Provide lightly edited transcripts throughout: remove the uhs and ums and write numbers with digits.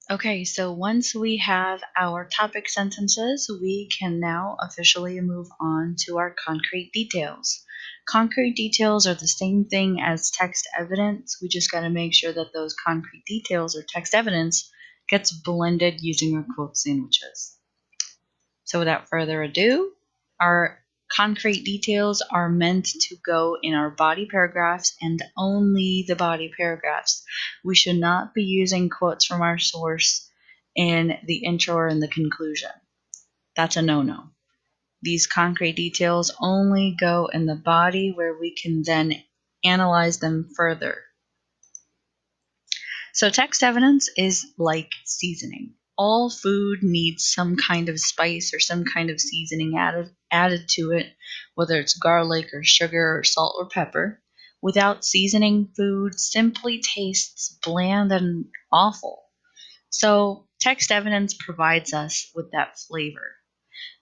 Okay, so once we have our topic sentences, we can now officially move on to our concrete details. Concrete details are the same thing as text evidence. We just got to make sure that those concrete details or text evidence gets blended using our quote sandwiches. So without further ado, our concrete details are meant to go in our body paragraphs and only the body paragraphs. We should not be using quotes from our source in the intro or in the conclusion. That's a no-no. These concrete details only go in the body where we can then analyze them further. So text evidence is like seasoning. All food needs some kind of spice or some kind of seasoning added to it, whether it's garlic or sugar or salt or pepper. Without seasoning, food simply tastes bland and awful. So text evidence provides us with that flavor.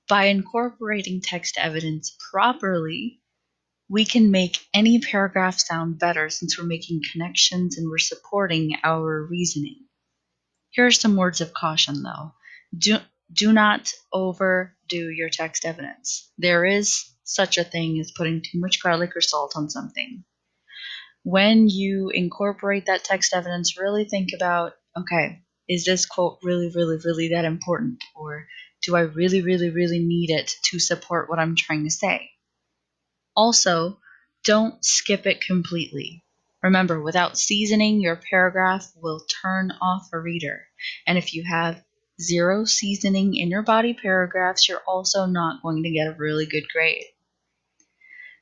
By incorporating text evidence properly, we can make any paragraph sound better since we're making connections and we're supporting our reasoning. Here are some words of caution, though. Do not overdo your text evidence. There is such a thing as putting too much garlic or salt on something. When you incorporate that text evidence, really think about, okay, is this quote really, really, really that important? Or do I really, really, really need it to support what I'm trying to say? Also, don't skip it completely. Remember, without seasoning, your paragraph will turn off a reader. And if you have zero seasoning in your body paragraphs, you're also not going to get a really good grade.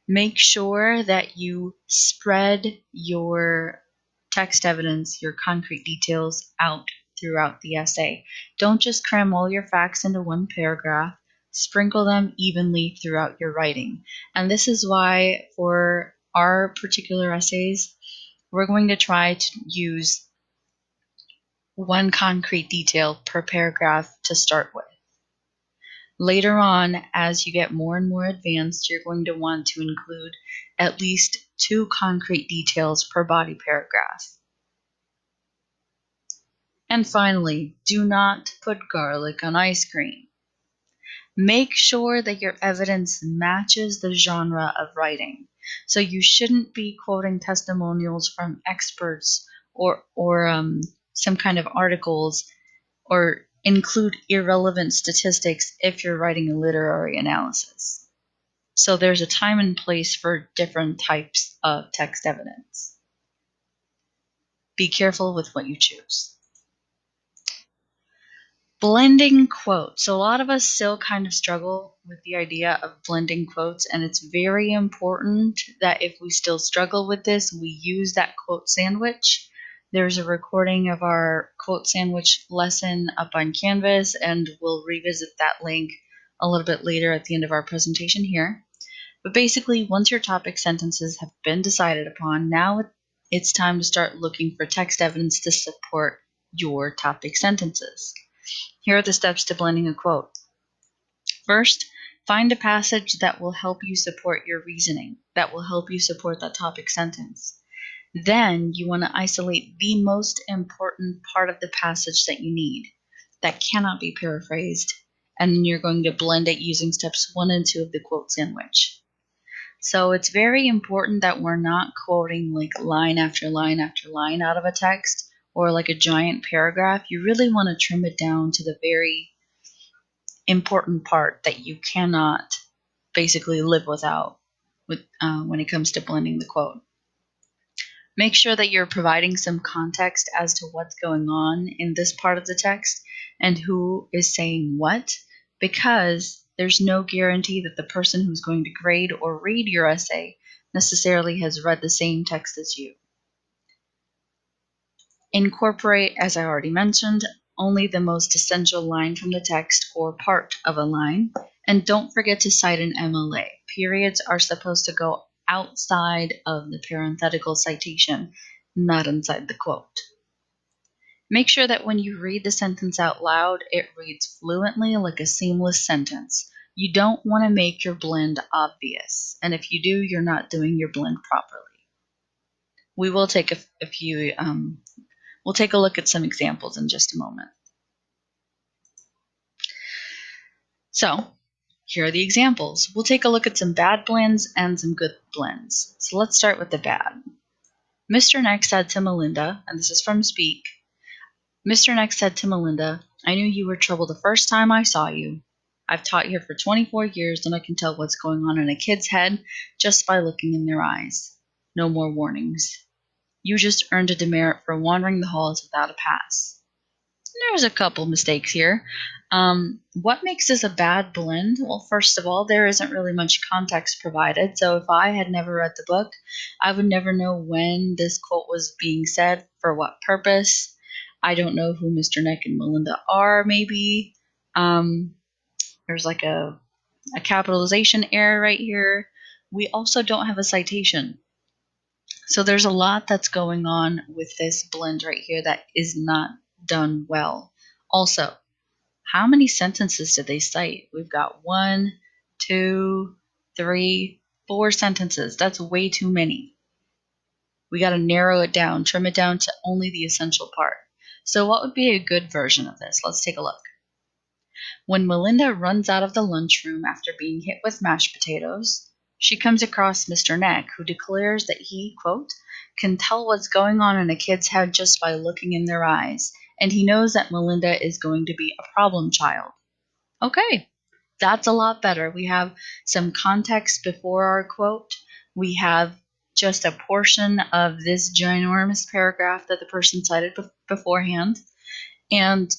Make sure that you spread your text evidence, your concrete details out throughout the essay. Don't just cram all your facts into one paragraph. Sprinkle them evenly throughout your writing. And this is why for our particular essays, we're going to try to use one concrete detail per paragraph to start with. Later on, as you get more and more advanced, you're going to want to include at least 2 concrete details per body paragraph. And finally, do not put garlic on ice cream. Make sure that your evidence matches the genre of writing. So you shouldn't be quoting testimonials from experts or some kind of articles or include irrelevant statistics if you're writing a literary analysis. So there's a time and place for different types of text evidence. Be careful with what you choose. Blending quotes. So a lot of us still kind of struggle with the idea of blending quotes, and it's very important that if we still struggle with this, we use that quote sandwich. There's a recording of our quote sandwich lesson up on Canvas, and we'll revisit that link a little bit later at the end of our presentation here. But basically, once your topic sentences have been decided upon, now it's time to start looking for text evidence to support your topic sentences. Here are the steps to blending a quote. First, find a passage that will help you support your reasoning, that will help you support that topic sentence. Then you want to isolate the most important part of the passage that you need, that cannot be paraphrased, and then you're going to blend it using steps 1 and 2 of the quote sandwich. So it's very important that we're not quoting like line after line after line out of a text or like a giant paragraph. You really want to trim it down to the very important part that you cannot basically live without when it comes to blending the quote. Make sure that you're providing some context as to what's going on in this part of the text and who is saying what, because there's no guarantee that the person who's going to grade or read your essay necessarily has read the same text as you. Incorporate, as I already mentioned, only the most essential line from the text or part of a line, and don't forget to cite an MLA. Periods are supposed to go outside of the parenthetical citation, not inside the quote. Make sure that when you read the sentence out loud, it reads fluently like a seamless sentence. You don't want to make your blend obvious, and if you do, you're not doing your blend properly. We will take a few We'll take a look at some examples in just a moment. So, here are the examples. We'll take a look at some bad blends and some good blends. So let's start with the bad. Mr. Neck said to Melinda, and this is from Speak, Mr. Neck said to Melinda, I knew you were trouble the first time I saw you. I've taught here for 24 years and I can tell what's going on in a kid's head just by looking in their eyes. No more warnings. You just earned a demerit for wandering the halls without a pass. There's a couple mistakes here. What makes this a bad blend? Well, first of all, there isn't really much context provided. So if I had never read the book, I would never know when this quote was being said, for what purpose. I don't know who Mr. Neck and Melinda are, maybe. There's like a capitalization error right here. We also don't have a citation. So there's a lot that's going on with this blend right here that is not done well. Also, how many sentences did they cite? We've got 1, 2, 3, 4 sentences. That's way too many. We got to narrow it down, trim it down to only the essential part. So what would be a good version of this? Let's take a look. When Melinda runs out of the lunchroom after being hit with mashed potatoes, she comes across Mr. Neck, who declares that he, quote, can tell what's going on in a kid's head just by looking in their eyes, and he knows that Melinda is going to be a problem child. Okay, that's a lot better. We have some context before our quote. We have just a portion of this ginormous paragraph that the person cited beforehand, and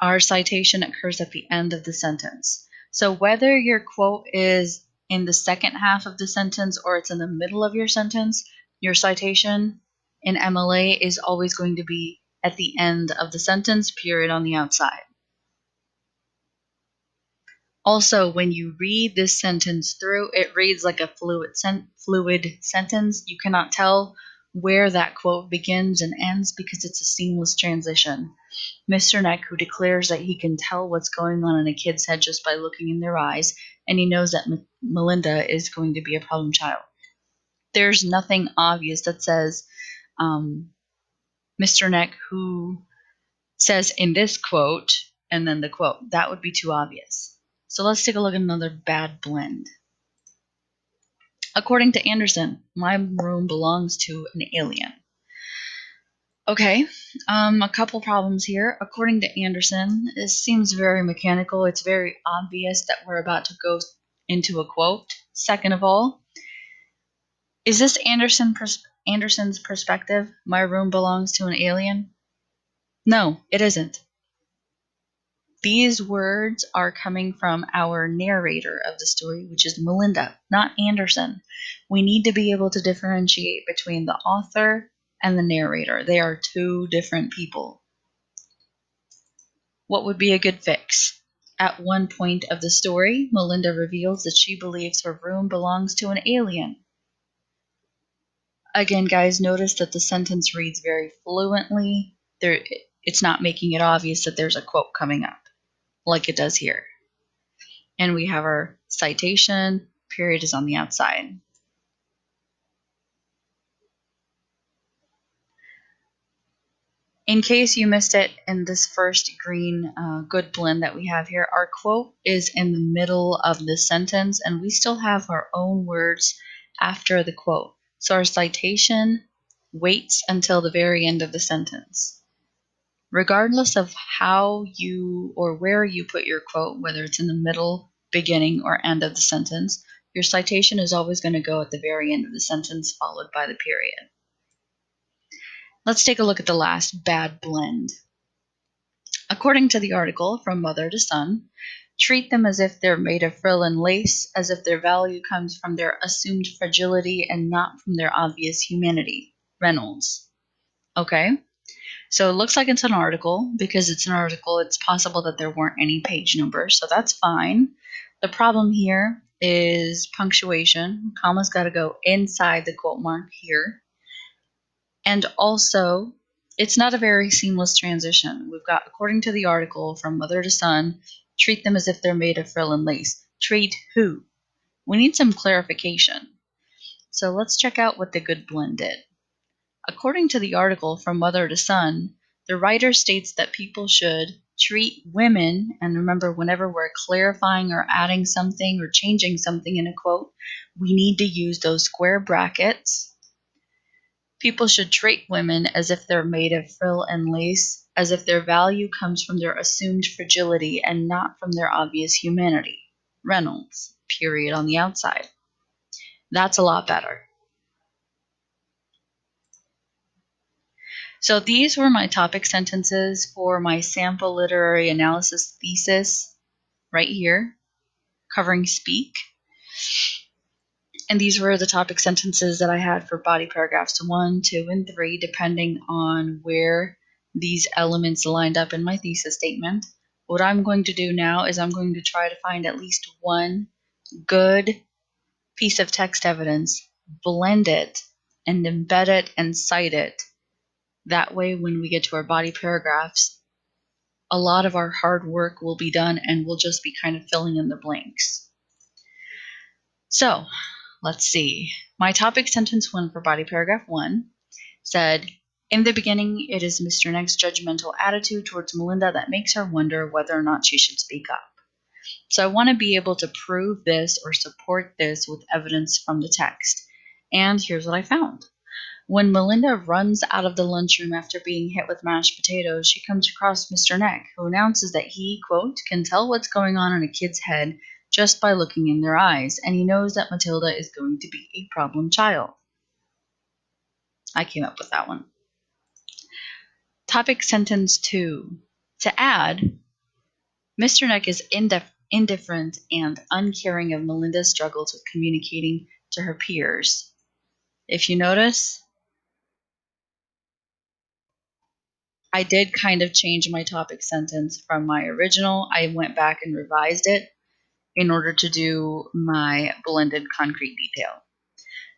our citation occurs at the end of the sentence. So whether your quote is in the second half of the sentence or it's in the middle of your sentence, your citation in MLA is always going to be at the end of the sentence, period, on the outside. Also, when you read this sentence through, it reads like a fluid sentence. You cannot tell where that quote begins and ends because it's a seamless transition. Mr. Neck, who declares that he can tell what's going on in a kid's head just by looking in their eyes, and he knows that Melinda is going to be a problem child. There's nothing obvious that says Mr. Neck, who says in this quote, and then the quote. That would be too obvious. So let's take a look at another bad blend. According to Anderson, my room belongs to an alien. Okay, a couple problems here. According to Anderson, this seems very mechanical. It's very obvious that we're about to go into a quote. Second of all, is this Anderson's perspective? My room belongs to an alien? No, it isn't. These words are coming from our narrator of the story, which is Melinda, not Anderson. We need to be able to differentiate between the author and the narrator. They are two different people. What would be a good fix? At one point of the story, Melinda reveals that she believes her room belongs to an alien. Again, guys, notice that the sentence reads very fluently. It's not making it obvious that there's a quote coming up, like it does here. And we have our citation, period is on the outside. In case you missed it in this first green good blend that we have here, our quote is in the middle of the sentence, and we still have our own words after the quote. So our citation waits until the very end of the sentence. Regardless of how you or where you put your quote, whether it's in the middle, beginning, or end of the sentence, your citation is always going to go at the very end of the sentence, followed by the period. Let's take a look at the last bad blend. According to the article, From Mother to Son, treat them as if they're made of frill and lace, as if their value comes from their assumed fragility and not from their obvious humanity. Reynolds. Okay, so it looks like it's an article. Because it's an article, it's possible that there weren't any page numbers, so that's fine. The problem here is punctuation. Comma's got to go inside the quote mark here. And also, it's not a very seamless transition. We've got, according to the article, From Mother to Son, treat them as if they're made of frill and lace. Treat who? We need some clarification. So let's check out what the good blend did. According to the article from Mother to Son, the writer states that people should treat women, and remember, whenever we're clarifying or adding something or changing something in a quote, we need to use those square brackets. People should treat women as if they're made of frill and lace, as if their value comes from their assumed fragility and not from their obvious humanity. Reynolds, period on the outside. That's a lot better. So these were my topic sentences for my sample literary analysis thesis right here, covering speak. And these were the topic sentences that I had for body paragraphs 1, 2, and 3, depending on where these elements lined up in my thesis statement. What I'm going to do now is I'm going to try to find at least one good piece of text evidence, blend it, and embed it and cite it. That way, when we get to our body paragraphs, a lot of our hard work will be done and we'll just be kind of filling in the blanks. So, let's see. My topic sentence 1 for body paragraph 1 said, in the beginning, it is Mr. Neck's judgmental attitude towards Melinda that makes her wonder whether or not she should speak up. So I want to be able to prove this or support this with evidence from the text. And here's what I found. When Melinda runs out of the lunchroom after being hit with mashed potatoes, she comes across Mr. Neck, who announces that he, quote, can tell what's going on in a kid's head just by looking in their eyes, and he knows that Matilda is going to be a problem child. I came up with that one. Topic sentence 2. To add, Mr. Neck is indifferent and uncaring of Melinda's struggles with communicating to her peers. If you notice, I did kind of change my topic sentence from my original. I went back and revised it in order to do my blended concrete detail.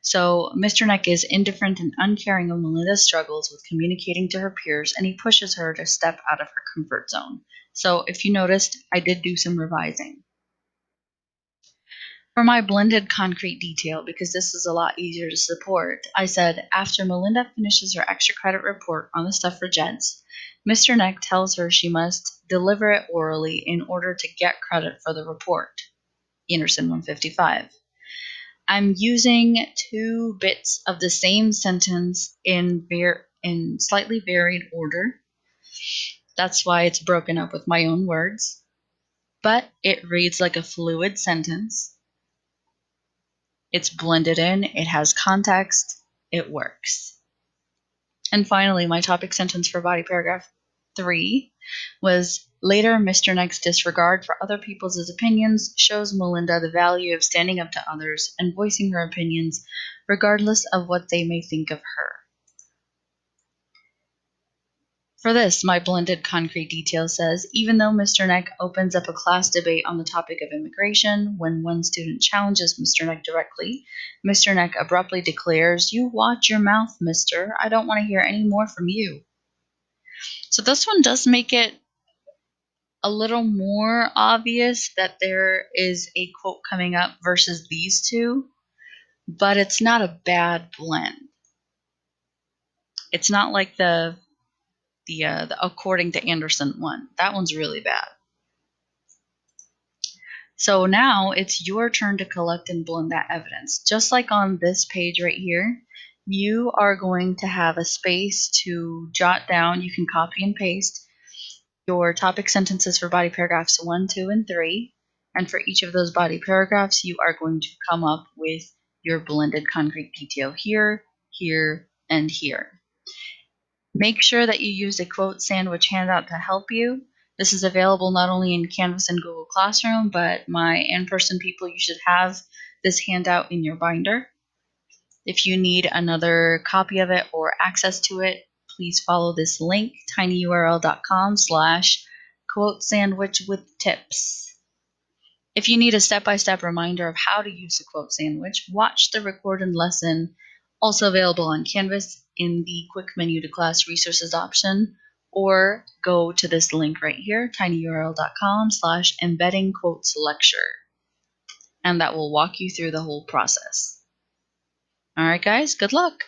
So Mr. Neck is indifferent and uncaring of Melinda's struggles with communicating to her peers, and he pushes her to step out of her comfort zone. So if you noticed, I did do some revising. For my blended concrete detail, because this is a lot easier to support, I said, after Melinda finishes her extra credit report on the suffragettes, Mr. Neck tells her she must deliver it orally in order to get credit for the report. Anderson 155. I'm using 2 bits of the same sentence in slightly varied order. That's why it's broken up with my own words. But it reads like a fluid sentence. It's blended in, it has context, it works. And finally, my topic sentence for body paragraph 3 was, later Mr. Neck's disregard for other people's opinions shows Melinda the value of standing up to others and voicing her opinions regardless of what they may think of her. For this, my blended concrete detail says, even though Mr. Neck opens up a class debate on the topic of immigration, when one student challenges Mr. Neck directly, Mr. Neck abruptly declares, you watch your mouth, mister. I don't want to hear any more from you. So this one does make it a little more obvious that there is a quote coming up versus these two, but it's not a bad blend. It's not like the according to Anderson one. That one's really bad. So now it's your turn to collect and blend that evidence. Just like on this page right here, you are going to have a space to jot down. You can copy and paste your topic sentences for body paragraphs 1, 2, and 3. And for each of those body paragraphs, you are going to come up with your blended concrete detail here, here, and here. Make sure that you use a quote sandwich handout to help you. This is available not only in Canvas and Google Classroom, but my in-person people, you should have this handout in your binder. If you need another copy of it or access to it, please follow this link, tinyurl.com/quote sandwich with tips. If you need a step-by-step reminder of how to use the quote sandwich, watch the recorded lesson, also available on Canvas in the quick menu to class resources option, or go to this link right here, tinyurl.com/embedding quotes lecture, and that will walk you through the whole process. All right, guys, good luck.